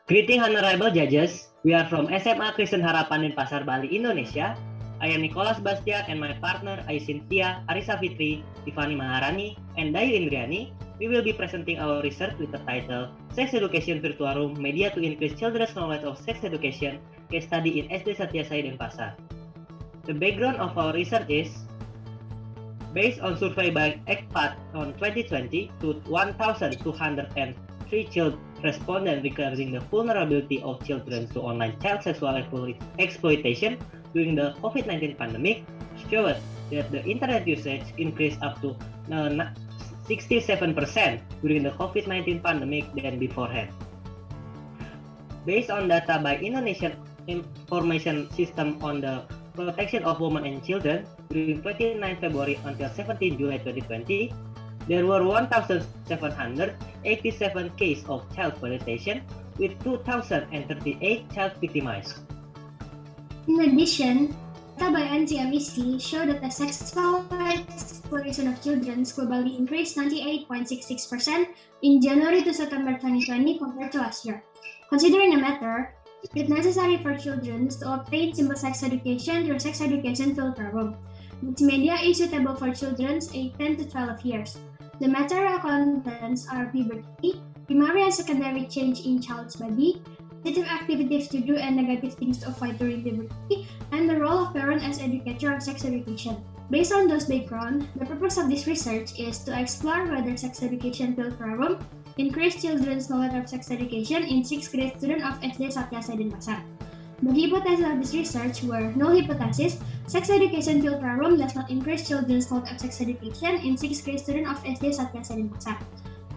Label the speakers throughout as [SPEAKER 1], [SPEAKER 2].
[SPEAKER 1] Greeting honorable judges, we are from SMA KIR Harapan Denpasar, Bali, Indonesia. I am Nicholas Bastian and my partner Ayu Sintya, Ary Savitri, Tiffany Maharani, and Dayu Indriani. We will be presenting our research with the title Sex Education Virtual Room, Media to Increase Children's Knowledge of Sex Education, case study in SD Sathya Sai Denpasar. The background of our research is based on survey by ECPAT on 2020 to 1,203 child respondents regarding the vulnerability of children to online child sexual exploitation during the COVID-19 pandemic showed that the internet usage increased up to 67% during the COVID-19 pandemic than beforehand. Based on data by Indonesian Information System on the Protection of Women and Children during 29 February until 17 July 2020, there were 1,787 cases of child molestation with 2,038 child victimized.
[SPEAKER 2] In addition, data by NCMEC show that the sexual exploitation of children globally increased 98.66% in January to September 2020 compared to last year. Considering the matter, it's necessary for children to obtain simple sex education through sex education filter room. This media is suitable for children aged 10 to 12 years. The material contents are puberty, primary and secondary change in child's body, positive activities to do and negative things to avoid during puberty, and the role of parent as educator of sex education. Based on those background, the purpose of this research is to explore whether sex education filter room increase children's knowledge of sex education in 6th grade student of SD Sathya Sai Denpasar. The hypothesis of this research were null hypothesis, sex education filter room does not increase children's knowledge of sex education in 6th grade student of SD Sathya Sai Denpasar.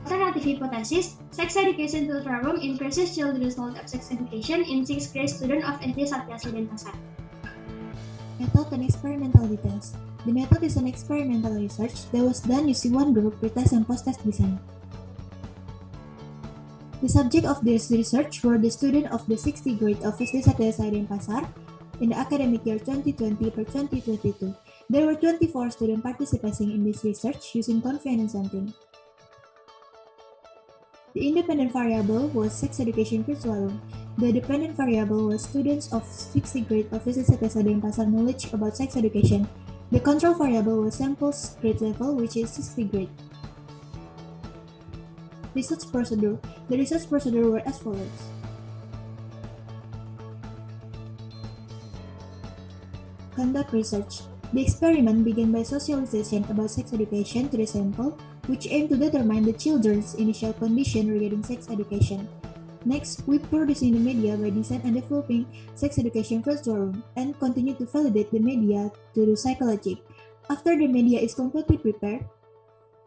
[SPEAKER 2] Alternative hypothesis, sex education filter room increases children's knowledge of sex education in 6th grade student of SD Sathya Sai Denpasar.
[SPEAKER 3] Method and experimental details. The method is an experimental research that was done using one group pretest and post-test design. The subject of this research were the students of the 6th grade of SD Sathya Sai Denpasar in the academic year 2020 per 2022. There were 24 students participating in this research using confidence sampling. The independent variable was sex education virtual room. The dependent variable was students of 6th grade of SD Sathya Sai Denpasar knowledge about sex education. The control variable was samples grade level, which is 6th grade. Research procedure. The research procedure were as follows. Conduct research. The experiment began by socialization about sex education to the sample, which aimed to determine the children's initial condition regarding sex education. Next, we producing the media by design and developing sex education virtual room and continue to validate the media to do psychology. After the media is completely prepared,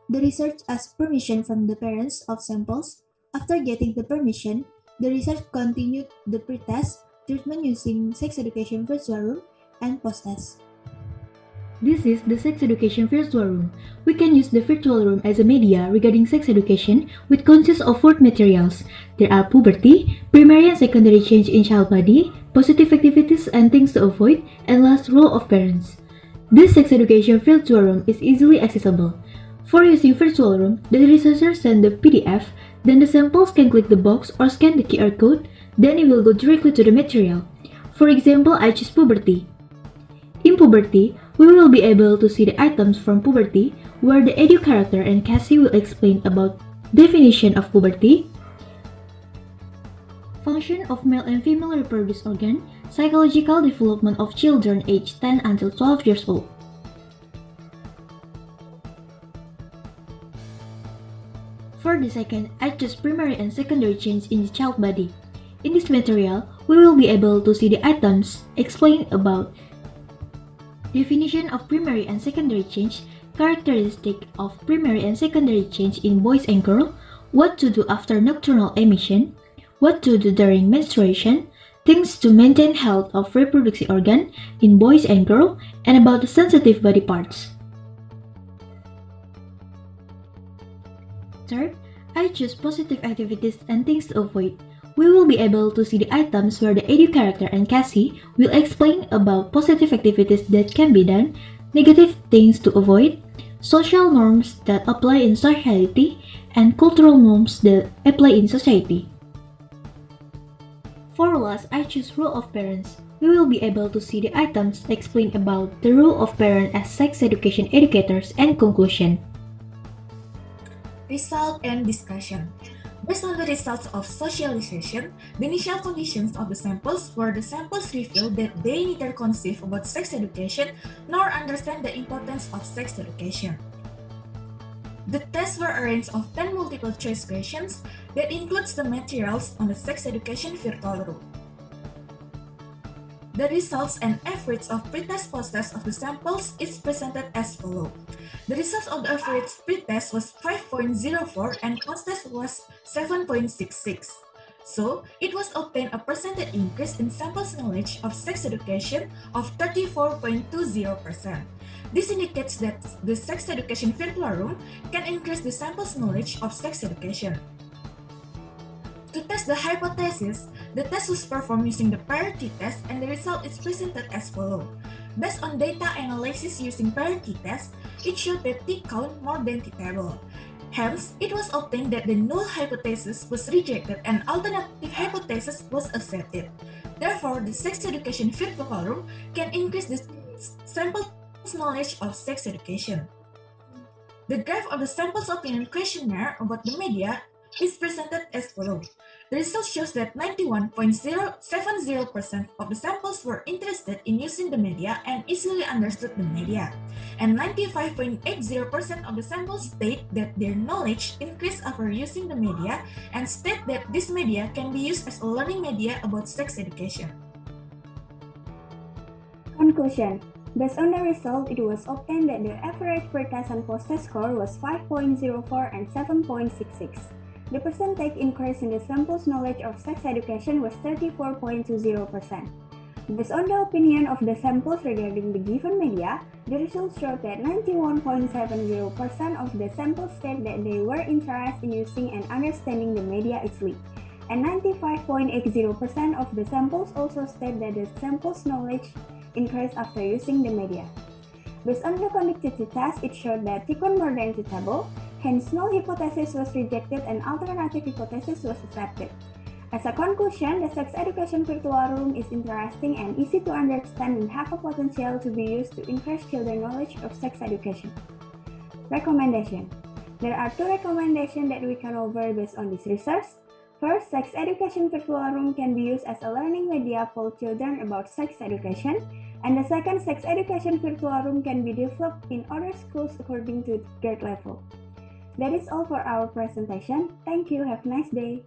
[SPEAKER 3] the research asks permission from the parents of samples. After getting the permission, the research continued the pretest treatment using sex education virtual room and post-test.
[SPEAKER 4] This is the sex education virtual room. We can use the virtual room as a media regarding sex education, which consists of 4 materials. There are puberty, primary and secondary change in child body, positive activities and things to avoid, and last, role of parents. This sex education virtual room is easily accessible. For using virtual room, the researchers send the PDF, then the samples can click the box or scan the QR code, then it will go directly to the material. For example, I choose puberty. In puberty, we will be able to see the items from puberty, where the edu character and Cassie will explain about definition of puberty, function of male and female reproductive organ, psychological development of children aged 10 until 12 years old. For the second, I choose primary and secondary change in the child body. In this material, we will be able to see the items, explain about definition of primary and secondary change, characteristic of primary and secondary change in boys and girls, what to do after nocturnal emission, what to do during menstruation, things to maintain health of reproductive organ in boys and girls, and about the sensitive body parts. Third, I choose positive activities and things to avoid. We will be able to see the items where the edu character and Cassie will explain about positive activities that can be done, negative things to avoid, social norms that apply in society, and cultural norms that apply in society. For last, I choose role of parents. We will be able to see the items explain about the role of parents as sex education educators and conclusion.
[SPEAKER 3] Result and discussion. Based on the results of socialization, the initial conditions of the samples were the samples revealed that they neither conceive about sex education nor understand the importance of sex education. The tests were arranged of 10 multiple choice questions that includes the materials on the sex education virtual room. The results and average of pretest post-test of the samples is presented as follows. The results of the average pretest was 5.04 and post-test was 7.66. So, it was obtained a percentage increase in samples knowledge of sex education of 34.20%. This indicates that the sex education virtual room can increase the samples knowledge of sex education. To test the hypothesis, the test was performed using the parity test and the result is presented as follows. Based on data analysis using parity test, it showed that T count more than T table. Hence, it was obtained that the null hypothesis was rejected and alternative hypothesis was accepted. Therefore, the sex education virtual room can increase the sample knowledge of sex education. The graph of the samples opinion questionnaire about the media is presented as follows. The result shows that 91.070% of the samples were interested in using the media and easily understood the media, and 95.80% of the samples state that their knowledge increased after using the media and state that this media can be used as a learning media about sex education.
[SPEAKER 5] Conclusion. Based on the result, it was obtained that the average pretest and post-test score was 5.04 and 7.66. The percentage increase in the sample's knowledge of sex education was 34.20%. Based on the opinion of the samples regarding the given media, the results showed that 91.70% of the samples state that they were interested in using and understanding the media easily, and 95.80% of the samples also state that the sample's knowledge increased after using the media. Based on the conductivity test, it showed that T count more than T table, hence null hypothesis was rejected and alternative hypothesis was accepted. As a conclusion, the sex education virtual room is interesting and easy to understand and have a potential to be used to increase children's knowledge of sex education. Recommendation. There are 2 recommendations that we can over based on this research. First, sex education virtual room can be used as a learning media for children about sex education. And the second, sex education virtual room can be developed in other schools according to grade level. That is all for our presentation. Thank you. Have a nice day.